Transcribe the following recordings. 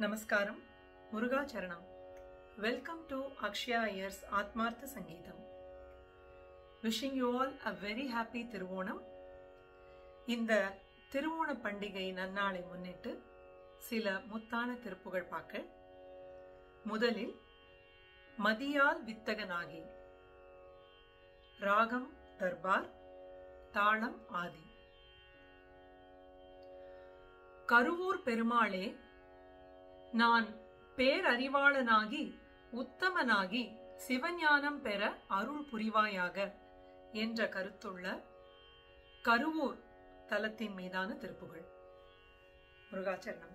Namaskaram, Muruga Charanam. Welcome to Akshaya Iyer's Atmartha Sangeetham. Wishing you all a very happy Thiruvonam. இந்த திருவோண பண்டிகை நன்னாளை முன்னிட்டு சில முத்தான திருப்புகழ் பாக்கள். முதலில் மதியால் வித்தகனாகி, ராகம் தர்பார், தாளம் ஆதி. கருவூர் பெருமாளே, நான் பேரறிவாளனாகி உத்தமனாகி சிவஞானம் பெற அருள் புரிவாயாக என்ற கருத்துள்ள கருவூர் தலத்தின் மீதான திருப்புகழ். முருகாச்சரணம்.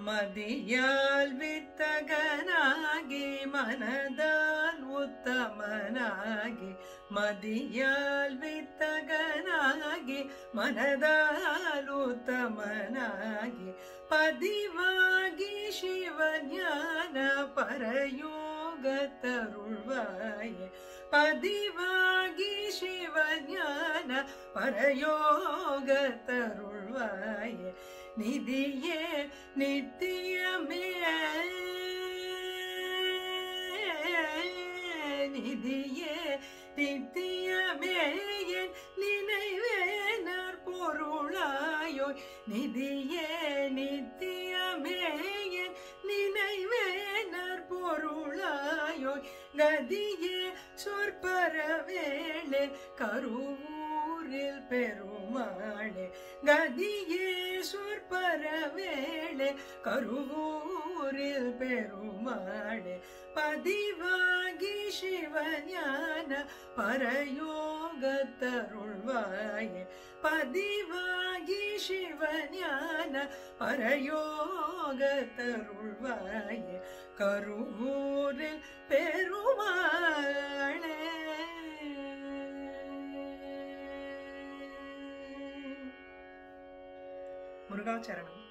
மதியால் வித்தகனாகி மனதால் உத்தமனாகி, மதியால் வித்தகனாகி மனதால் உத்தமனாகி, பதிவாகி சிவஞான பரயோகத்தருள்வாயே, பதிவாகி சிவஞான பரயோகத்தருள்வாயே, நிதியே நித்தியமே, நிதியே நித்தியமே என் நினைவேனார் பொருளாயோய், நிதியே நித்தியமே என் நினைவேனார் பொருளாயோய், கதியே சொற்பரவேளே கருவூரில் பெருமாளே, கதியே சொற்பரவேளே கருவூரில் பெருமாளே, பதிவாகி சிவஞான பரயோகத்தருள்வாயே, பதிவாகி சிவஞான பரயோகத்தருள்வாயே, கருவூரில் பெருமாளே. முருகாச்சரணம்.